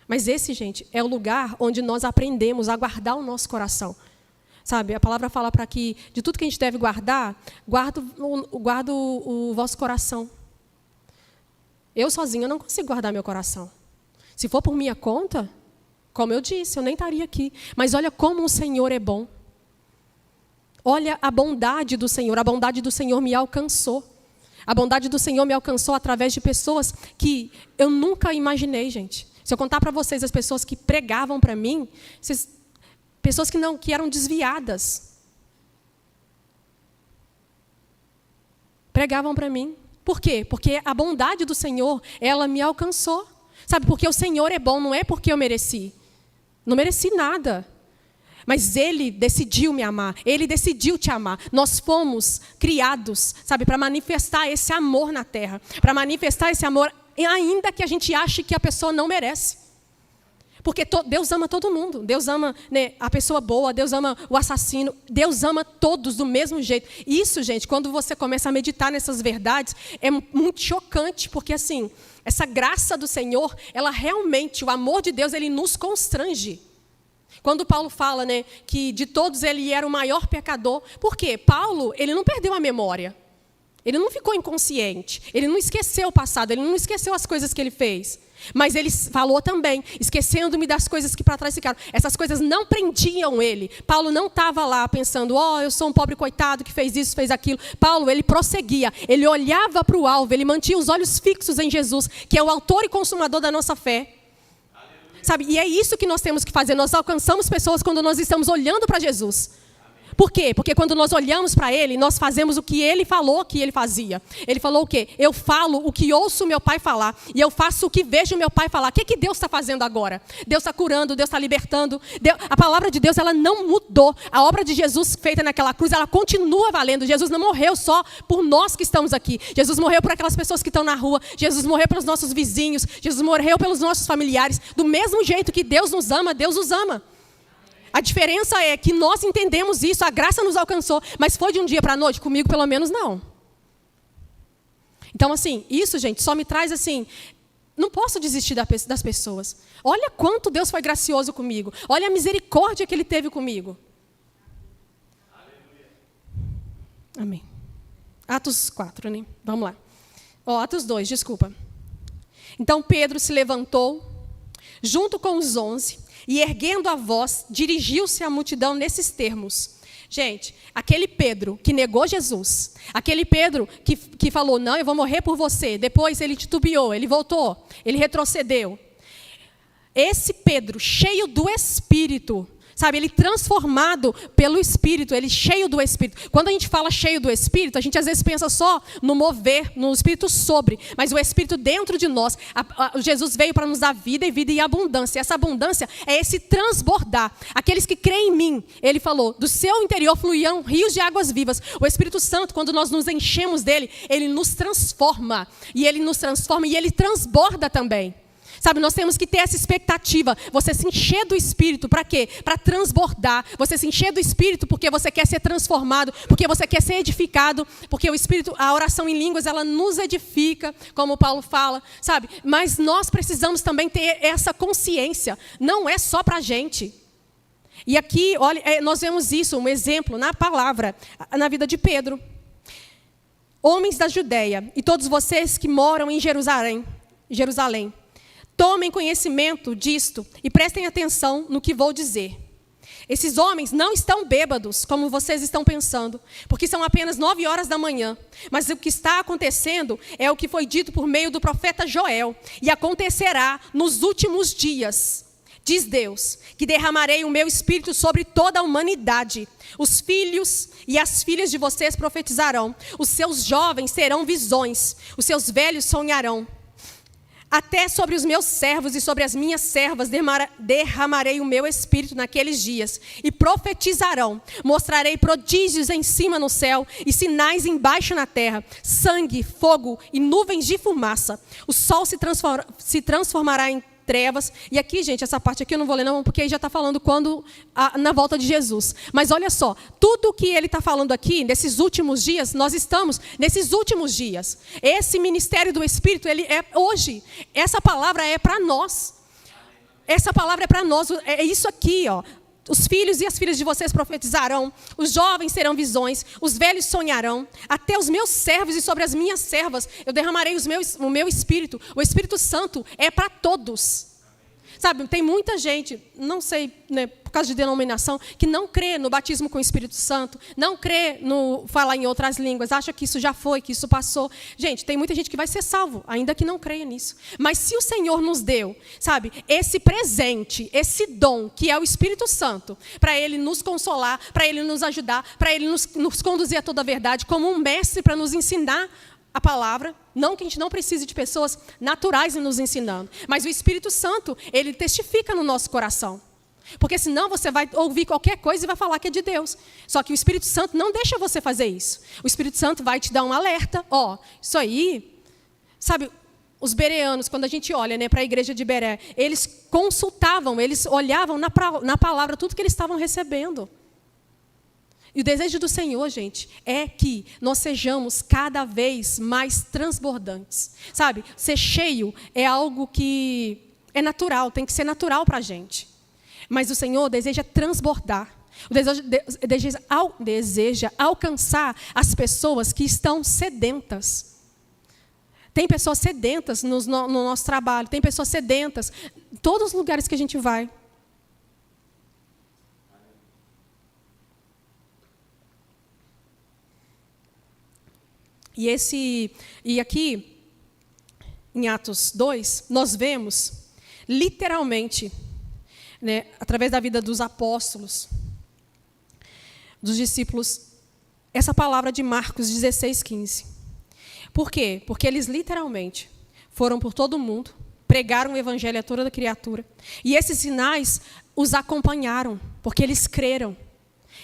Mas esse, gente, é o lugar onde nós aprendemos a guardar o nosso coração. Sabe, a palavra fala para que, de tudo que a gente deve guardar, guarda o vosso coração. Eu sozinha não consigo guardar meu coração. Se for por minha conta, como eu disse, eu nem estaria aqui. Mas olha como o Senhor é bom. Olha a bondade do Senhor. A bondade do Senhor me alcançou. A bondade do Senhor me alcançou através de pessoas que eu nunca imaginei, gente. Se eu contar para vocês as pessoas que pregavam para mim, pessoas que eram desviadas. Pregavam para mim. Por quê? Porque a bondade do Senhor, ela me alcançou. Sabe, porque o Senhor é bom, não é porque eu mereci. Não mereci nada. Mas Ele decidiu me amar. Ele decidiu te amar. Nós fomos criados, sabe, para manifestar esse amor na terra. Para manifestar esse amor, ainda que a gente ache que a pessoa não merece. Porque Deus ama todo mundo. Deus ama, né, a pessoa boa, Deus ama o assassino. Deus ama todos do mesmo jeito. Isso, gente, quando você começa a meditar nessas verdades, é muito chocante. Porque, assim, essa graça do Senhor, ela realmente, o amor de Deus, ele nos constrange. Quando Paulo fala, né, que de todos ele era o maior pecador, por quê? Paulo, ele não perdeu a memória. Ele não ficou inconsciente. Ele não esqueceu o passado. Ele não esqueceu as coisas que ele fez. Mas ele falou também, esquecendo-me das coisas que para trás ficaram. Essas coisas não prendiam ele. Paulo não estava lá pensando, eu sou um pobre coitado que fez isso, fez aquilo. Paulo, ele prosseguia. Ele olhava para o alvo. Ele mantinha os olhos fixos em Jesus, que é o autor e consumador da nossa fé. Sabe? E é isso que nós temos que fazer. Nós alcançamos pessoas quando nós estamos olhando para Jesus. Por quê? Porque quando nós olhamos para Ele, nós fazemos o que Ele falou que Ele fazia. Ele falou o quê? Eu falo o que ouço meu Pai falar. E eu faço o que vejo meu Pai falar. O que Deus está fazendo agora? Deus está curando, Deus está libertando. A palavra de Deus, ela não mudou. A obra de Jesus feita naquela cruz, ela continua valendo. Jesus não morreu só por nós que estamos aqui. Jesus morreu por aquelas pessoas que estão na rua. Jesus morreu pelos nossos vizinhos. Jesus morreu pelos nossos familiares. Do mesmo jeito que Deus nos ama, Deus os ama. A diferença é que nós entendemos isso, a graça nos alcançou, mas foi de um dia para a noite? Comigo, pelo menos, não. Então, assim, isso, gente, só me traz assim, não posso desistir das pessoas. Olha quanto Deus foi gracioso comigo. Olha a misericórdia que Ele teve comigo. Amém. Atos 4, né? Vamos lá. Atos 2, desculpa. Então, Pedro se levantou, junto com os 11, e erguendo a voz, dirigiu-se à multidão nesses termos. Gente, aquele Pedro que negou Jesus, aquele Pedro que falou, não, eu vou morrer por você. Depois ele titubeou, ele voltou, ele retrocedeu. Esse Pedro, cheio do Espírito, sabe, ele transformado pelo Espírito, ele cheio do Espírito. Quando a gente fala cheio do Espírito, a gente às vezes pensa só no mover, no Espírito sobre, mas o Espírito dentro de nós. Jesus veio para nos dar vida e vida em abundância. Essa abundância é esse transbordar. Aqueles que creem em mim, ele falou, do seu interior fluirão rios de águas vivas. O Espírito Santo, quando nós nos enchemos dele, ele nos transforma. E ele nos transforma e ele transborda também. Sabe, nós temos que ter essa expectativa. Você se encher do Espírito, para quê? Para transbordar. Você se encher do Espírito porque você quer ser transformado, porque você quer ser edificado, porque o Espírito, a oração em línguas, ela nos edifica, como Paulo fala, sabe? Mas nós precisamos também ter essa consciência. Não é só para a gente. E aqui, olha, nós vemos isso, um exemplo na palavra, na vida de Pedro. Homens da Judéia e todos vocês que moram em Jerusalém, tomem conhecimento disto e prestem atenção no que vou dizer. Esses homens não estão bêbados, como vocês estão pensando, porque são apenas 9 horas da manhã. Mas o que está acontecendo é o que foi dito por meio do profeta Joel. E acontecerá nos últimos dias, diz Deus, que derramarei o meu espírito sobre toda a humanidade. Os filhos e as filhas de vocês profetizarão. Os seus jovens terão visões. Os seus velhos sonharão. Até sobre os meus servos e sobre as minhas servas derramarei o meu espírito naqueles dias. E profetizarão. Mostrarei prodígios em cima no céu e sinais embaixo na terra. Sangue, fogo e nuvens de fumaça. O sol se transformará em trevas. E aqui, gente, essa parte aqui eu não vou ler não, porque aí já está falando na volta de Jesus. Mas olha só, tudo que ele está falando aqui, nesses últimos dias, nós estamos nesses últimos dias. Esse ministério do Espírito, ele é hoje. Essa palavra é para nós. Essa palavra é para nós. É isso aqui, ó. Os filhos e as filhas de vocês profetizarão, os jovens terão visões, os velhos sonharão, até os meus servos e sobre as minhas servas eu derramarei o meu Espírito. O Espírito Santo é para todos. Sabe, tem muita gente, não sei, né, por causa de denominação, que não crê no batismo com o Espírito Santo, não crê no falar em outras línguas, acha que isso já foi, que isso passou. Gente, tem muita gente que vai ser salvo, ainda que não creia nisso. Mas se o Senhor nos deu, sabe, esse presente, esse dom, que é o Espírito Santo, para Ele nos consolar, para Ele nos ajudar, para Ele nos conduzir a toda a verdade, como um mestre para nos ensinar a palavra, não que a gente não precise de pessoas naturais nos ensinando, mas o Espírito Santo, ele testifica no nosso coração. Porque senão você vai ouvir qualquer coisa e vai falar que é de Deus. Só que o Espírito Santo não deixa você fazer isso. O Espírito Santo vai te dar um alerta. Ó, isso aí, sabe, os bereanos, quando a gente olha, né, para a igreja de Beré, eles consultavam, eles olhavam na palavra tudo que eles estavam recebendo. E o desejo do Senhor, gente, é que nós sejamos cada vez mais transbordantes. Sabe, ser cheio é algo que é natural, tem que ser natural para a gente. Mas o Senhor deseja transbordar. Deseja alcançar as pessoas que estão sedentas. Tem pessoas sedentas no nosso trabalho, tem pessoas sedentas em todos os lugares que a gente vai. E aqui, em Atos 2, nós vemos, literalmente, né, através da vida dos apóstolos, dos discípulos, essa palavra de Marcos 16:15. Por quê? Porque eles literalmente foram por todo o mundo, pregaram o evangelho a toda a criatura, e esses sinais os acompanharam, porque eles creram.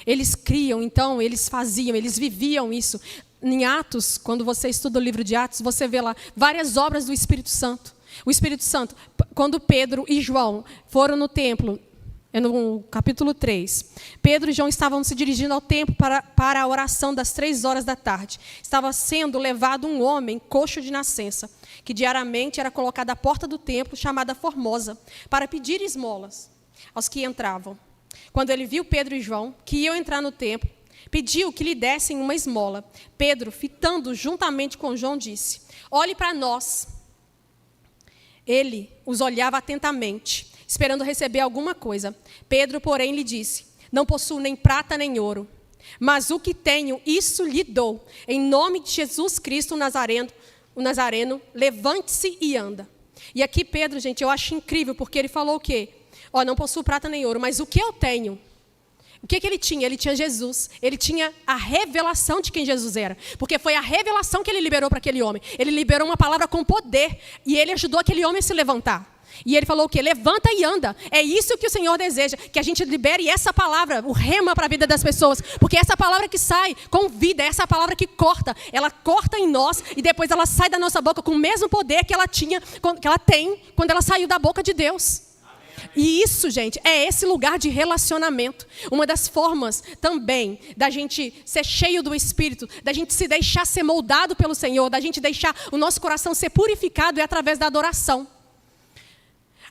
Eles criam, então, eles faziam, eles viviam isso. Em Atos, quando você estuda o livro de Atos, você vê lá várias obras do Espírito Santo. O Espírito Santo, quando Pedro e João foram no templo, no capítulo 3, Pedro e João estavam se dirigindo ao templo para a oração das 3 horas da tarde. Estava sendo levado um homem coxo de nascença, que diariamente era colocado à porta do templo, chamada Formosa, para pedir esmolas aos que entravam. Quando ele viu Pedro e João, que iam entrar no templo, pediu que lhe dessem uma esmola. Pedro, fitando juntamente com João, disse: olhe para nós. Ele os olhava atentamente, esperando receber alguma coisa. Pedro, porém, lhe disse: não possuo nem prata nem ouro, mas o que tenho, isso lhe dou. Em nome de Jesus Cristo, o Nazareno, levante-se e anda. E aqui Pedro, gente, eu acho incrível, porque ele falou o quê? Ó, não possuo prata nem ouro, mas o que eu tenho? O que ele tinha? Ele tinha Jesus. Ele tinha a revelação de quem Jesus era. Porque foi a revelação que ele liberou para aquele homem. Ele liberou uma palavra com poder. E ele ajudou aquele homem a se levantar. E ele falou o quê? Levanta e anda. É isso que o Senhor deseja, que a gente libere essa palavra, o rema para a vida das pessoas. Porque essa palavra que sai com vida, essa palavra que corta, ela corta em nós e depois ela sai da nossa boca com o mesmo poder que ela tem quando ela saiu da boca de Deus. E isso, gente, é esse lugar de relacionamento. Uma das formas também da gente ser cheio do Espírito, da gente se deixar ser moldado pelo Senhor, da gente deixar o nosso coração ser purificado é através da adoração.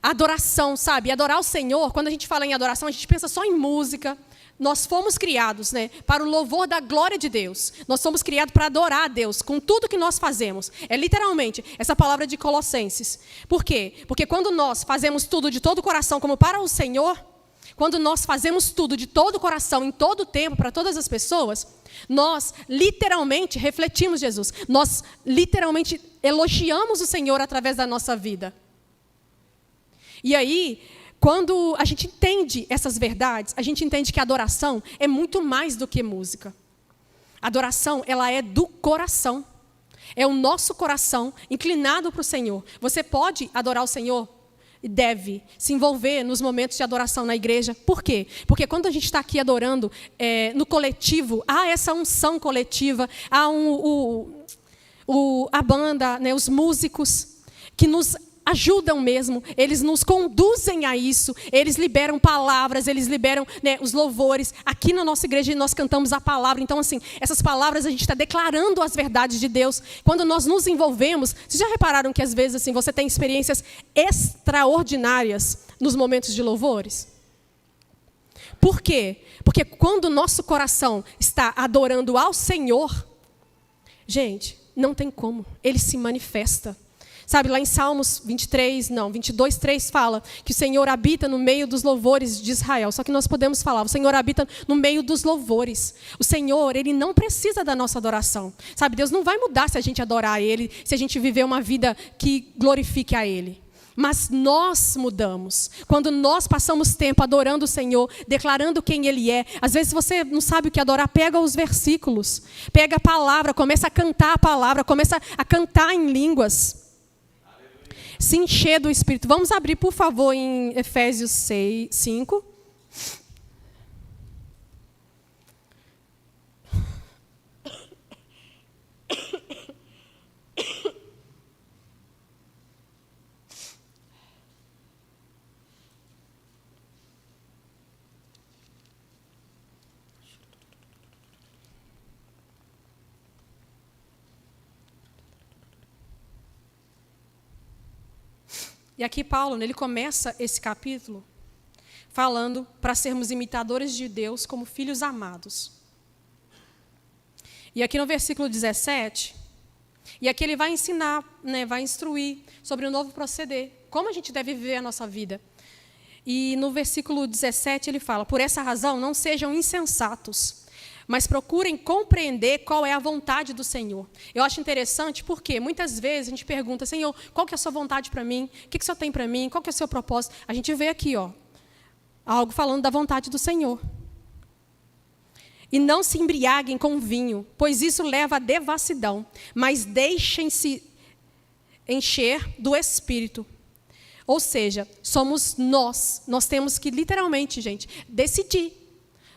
Adoração, sabe? Adorar o Senhor, quando a gente fala em adoração, a gente pensa só em música. Nós fomos criados, para o louvor da glória de Deus. Nós somos criados para adorar a Deus com tudo que nós fazemos. É literalmente essa palavra de Colossenses. Por quê? Porque quando nós fazemos tudo de todo o coração como para o Senhor, quando nós fazemos tudo de todo o coração, em todo o tempo, para todas as pessoas, nós literalmente refletimos Jesus. Nós literalmente elogiamos o Senhor através da nossa vida. E aí, quando a gente entende essas verdades, a gente entende que a adoração é muito mais do que música. A adoração, ela é do coração. É o nosso coração inclinado para o Senhor. Você pode adorar o Senhor e deve se envolver nos momentos de adoração na igreja. Por quê? Porque quando a gente está aqui adorando no coletivo, há essa unção coletiva, há a banda, os músicos que nos ajudam mesmo, eles nos conduzem a isso, eles liberam palavras, eles liberam os louvores. Aqui na nossa igreja nós cantamos a palavra, então assim, essas palavras a gente está declarando as verdades de Deus. Quando nós nos envolvemos, vocês já repararam que às vezes assim, você tem experiências extraordinárias nos momentos de louvores? Por quê? Porque quando o nosso coração está adorando ao Senhor, gente, não tem como, Ele se manifesta. Sabe, lá em Salmos 22:3 fala que o Senhor habita no meio dos louvores de Israel. Só que nós podemos falar, o Senhor habita no meio dos louvores. O Senhor, Ele não precisa da nossa adoração. Sabe, Deus não vai mudar se a gente adorar a Ele, se a gente viver uma vida que glorifique a Ele. Mas nós mudamos. Quando nós passamos tempo adorando o Senhor, declarando quem Ele é. Às vezes você não sabe o que adorar, pega os versículos, pega a palavra, começa a cantar a palavra, começa a cantar em línguas. Se encher do Espírito. Vamos abrir, por favor, em Efésios 5. E aqui Paulo, ele começa esse capítulo falando para sermos imitadores de Deus como filhos amados. E aqui no versículo 17, e aqui ele vai ensinar, vai instruir sobre o novo proceder, como a gente deve viver a nossa vida. E no versículo 17 ele fala, por essa razão não sejam insensatos, mas procurem compreender qual é a vontade do Senhor. Eu acho interessante porque muitas vezes a gente pergunta, Senhor, qual que é a sua vontade para mim? O que o Senhor tem para mim? Qual que é o seu propósito? A gente vê aqui, algo falando da vontade do Senhor. E não se embriaguem com vinho, pois isso leva à devassidão, mas deixem-se encher do Espírito. Ou seja, somos nós temos que literalmente, gente, decidir.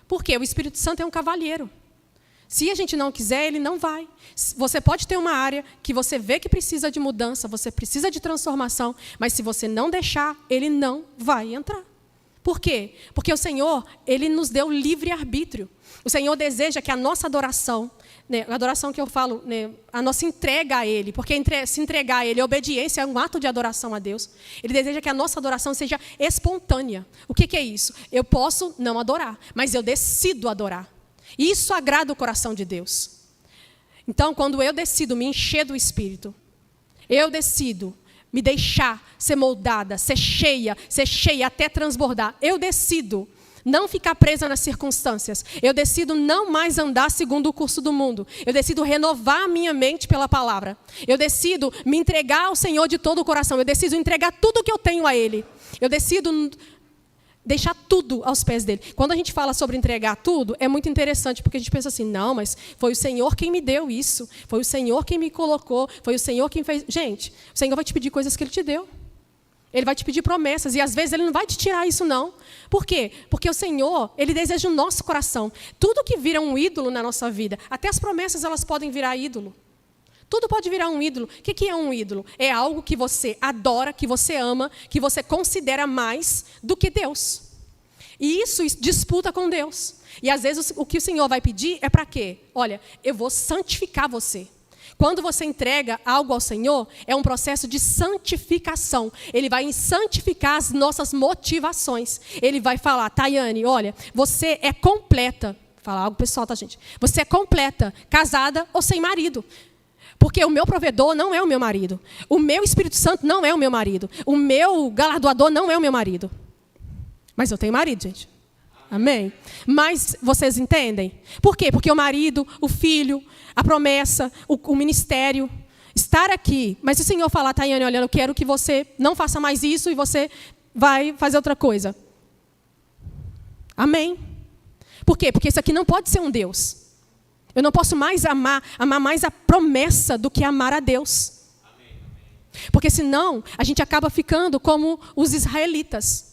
Porque o Espírito Santo é um cavalheiro. Se a gente não quiser, ele não vai. Você pode ter uma área que você vê que precisa de mudança, você precisa de transformação, mas se você não deixar, ele não vai entrar. Por quê? Porque o Senhor, Ele nos deu livre-arbítrio. O Senhor deseja que a nossa adoração, a adoração que eu falo, a nossa entrega a Ele, porque se entregar a Ele, a obediência é um ato de adoração a Deus. Ele deseja que a nossa adoração seja espontânea. O que é isso? Eu posso não adorar, mas eu decido adorar. E isso agrada o coração de Deus. Então, quando eu decido me encher do Espírito, eu decido me deixar ser moldada, ser cheia até transbordar. Eu decido não ficar presa nas circunstâncias. Eu decido não mais andar segundo o curso do mundo. Eu decido renovar a minha mente pela palavra. Eu decido me entregar ao Senhor de todo o coração. Eu decido entregar tudo que eu tenho a Ele. Eu decido deixar tudo aos pés dele. Quando a gente fala sobre entregar tudo, é muito interessante, porque a gente pensa assim, não, mas foi o Senhor quem me deu isso, foi o Senhor quem me colocou, foi o Senhor quem fez... Gente, o Senhor vai te pedir coisas que Ele te deu. Ele vai te pedir promessas e às vezes Ele não vai te tirar isso não. Por quê? Porque o Senhor, Ele deseja o nosso coração. Tudo que vira um ídolo na nossa vida, até as promessas elas podem virar ídolo. Tudo pode virar um ídolo. O que é um ídolo? É algo que você adora, que você ama, que você considera mais do que Deus. E isso disputa com Deus. E às vezes o que o Senhor vai pedir é para quê? Olha, eu vou santificar você. Quando você entrega algo ao Senhor, é um processo de santificação. Ele vai santificar as nossas motivações. Ele vai falar, Tayane, olha, você é completa. Vou falar algo pessoal, tá, gente? Você é completa, casada ou sem marido. Porque o meu provedor não é o meu marido. O meu Espírito Santo não é o meu marido. O meu galardoador não é o meu marido. Mas eu tenho marido, gente. Amém? Mas vocês entendem? Por quê? Porque o marido, o filho, a promessa, o ministério, estar aqui. Mas se o Senhor falar, Tayane, olha, eu quero que você não faça mais isso e você vai fazer outra coisa. Amém? Por quê? Porque isso aqui não pode ser um Deus. Eu não posso mais amar mais a promessa do que amar a Deus. Porque senão a gente acaba ficando como os israelitas.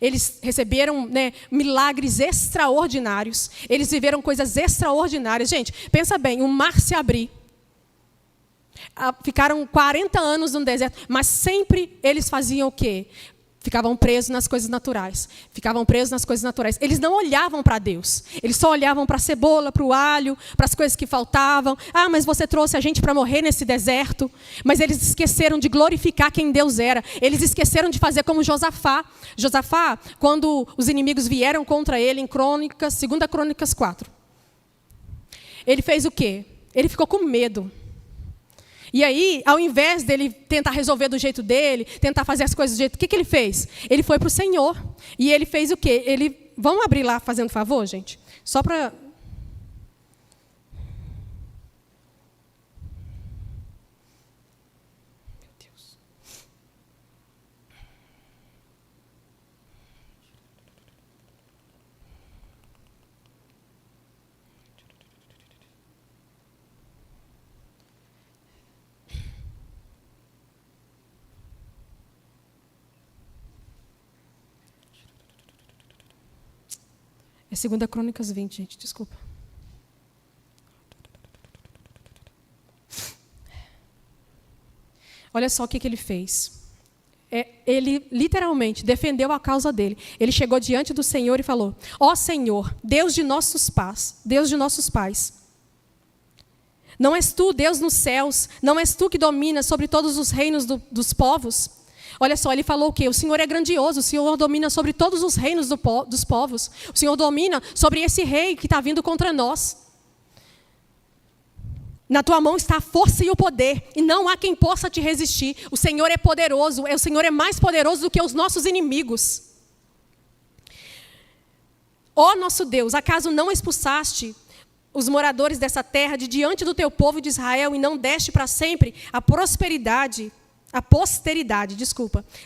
Eles receberam, milagres extraordinários. Eles viveram coisas extraordinárias. Gente, pensa bem, o mar se abrir. Ficaram 40 anos no deserto, mas sempre eles faziam o quê? Ficavam presos nas coisas naturais. Ficavam presos nas coisas naturais. Eles não olhavam para Deus. Eles só olhavam para a cebola, para o alho, para as coisas que faltavam. Ah, mas você trouxe a gente para morrer nesse deserto. Mas eles esqueceram de glorificar quem Deus era. Eles esqueceram de fazer como Josafá. Josafá, quando os inimigos vieram contra ele em 2 Crônicas 4. Ele fez o quê? Ele ficou com medo. E aí, ao invés dele tentar resolver do jeito dele, tentar fazer as coisas do jeito... O que ele fez? Ele foi para o Senhor. E ele fez o quê? Vamos abrir lá, fazendo favor, gente? Só para... Meu Deus. É 2 Crônicas 20, gente, desculpa. Olha só o que ele fez. Ele literalmente defendeu a causa dele. Ele chegou diante do Senhor e falou, ó Senhor, Deus de nossos pais, não és tu, Deus nos céus, não és tu que dominas sobre todos os reinos dos povos? Olha só, ele falou o quê? O Senhor é grandioso, o Senhor domina sobre todos os reinos dos povos. O Senhor domina sobre esse rei que está vindo contra nós. Na tua mão está a força e o poder, e não há quem possa te resistir. O Senhor é poderoso, o Senhor é mais poderoso do que os nossos inimigos. Ó nosso Deus, acaso não expulsaste os moradores dessa terra de diante do teu povo de Israel e não deste para sempre a posteridade,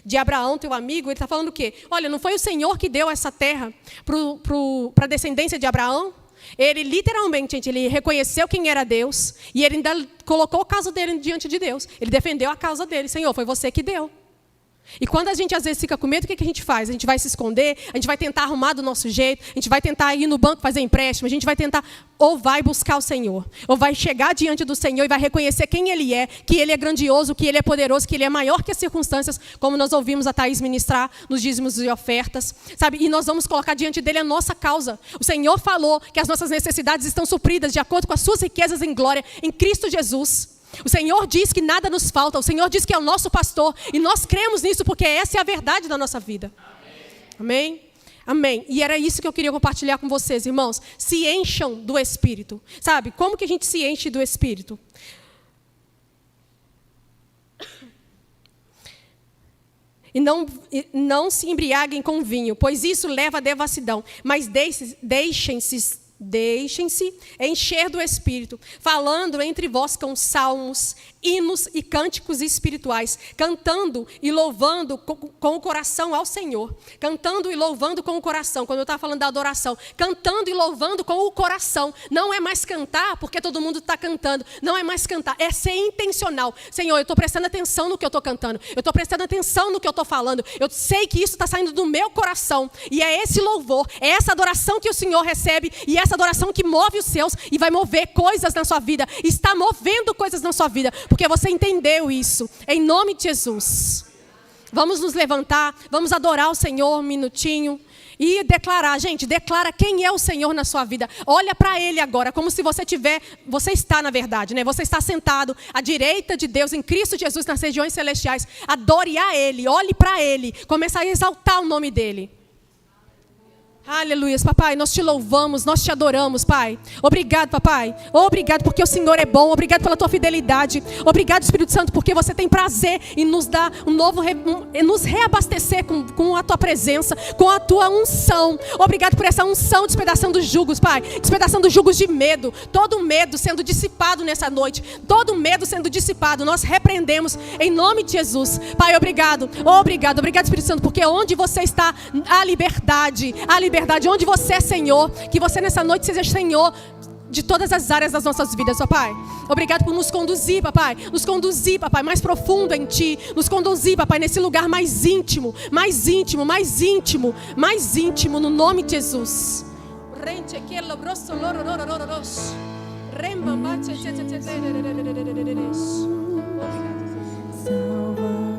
de Abraão, teu amigo? Ele está falando o quê? Olha, não foi o Senhor que deu essa terra para a descendência de Abraão? Ele literalmente, gente, ele reconheceu quem era Deus e ele ainda colocou a causa dele diante de Deus. Ele defendeu a causa dele. Senhor, foi você que deu. E quando a gente às vezes fica com medo, o que a gente faz? A gente vai se esconder, a gente vai tentar arrumar do nosso jeito, a gente vai tentar ir no banco fazer empréstimo, a gente vai tentar, ou vai buscar o Senhor, ou vai chegar diante do Senhor e vai reconhecer quem Ele é, que Ele é grandioso, que Ele é poderoso, que Ele é maior que as circunstâncias, como nós ouvimos a Thaís ministrar nos dízimos e ofertas, sabe? E nós vamos colocar diante dEle a nossa causa. O Senhor falou que as nossas necessidades estão supridas de acordo com as suas riquezas em glória em Cristo Jesus. O Senhor diz que nada nos falta. O Senhor diz que é o nosso pastor. E nós cremos nisso porque essa é a verdade da nossa vida. Amém? Amém. E era isso que eu queria compartilhar com vocês, irmãos. Se encham do Espírito. Sabe, como que a gente se enche do Espírito? E não se embriaguem com vinho, pois isso leva à devassidão. Mas deixem-se deixem-se encher do Espírito, falando entre vós com salmos, hinos e cânticos espirituais, cantando e louvando com o coração ao Senhor. Cantando e louvando com o coração. Quando eu estava falando da adoração, cantando e louvando com o coração. Não é mais cantar porque todo mundo está cantando. Não é mais cantar, é ser intencional. Senhor, eu estou prestando atenção no que eu estou cantando. Eu estou prestando atenção no que eu estou falando. Eu sei que isso está saindo do meu coração. E é esse louvor, é essa adoração que o Senhor recebe. E essa adoração que move os céus e vai mover coisas na sua vida. Está movendo coisas na sua vida, porque você entendeu isso. Em nome de Jesus. Vamos nos levantar, vamos adorar o Senhor um minutinho e declarar. Gente, declara quem é o Senhor na sua vida. Olha para Ele agora, como se você está na verdade, né? Você está sentado à direita de Deus em Cristo Jesus nas regiões celestiais. Adore a Ele, olhe para Ele, comece a exaltar o nome dEle. Aleluia, papai, nós te louvamos, nós te adoramos, pai. Obrigado, papai. Obrigado porque o Senhor é bom. Obrigado pela tua fidelidade. Obrigado, Espírito Santo, porque você tem prazer em nos dar nos reabastecer com a tua presença, com a tua unção. Obrigado por essa unção despedaçando os jugos, pai. Despedaçando os jugos de medo. Todo medo sendo dissipado nessa noite. Todo medo sendo dissipado. Nós repreendemos em nome de Jesus. Pai, obrigado. Obrigado, Espírito Santo, porque onde você está, há liberdade. Há liberdade. Onde você é Senhor, que você nessa noite seja Senhor de todas as áreas das nossas vidas, papai. Obrigado por nos conduzir, papai. Nos conduzir, papai, mais profundo em ti. Nos conduzir, papai, nesse lugar mais íntimo, mais íntimo, mais íntimo, mais íntimo, no nome de Jesus. Obrigado.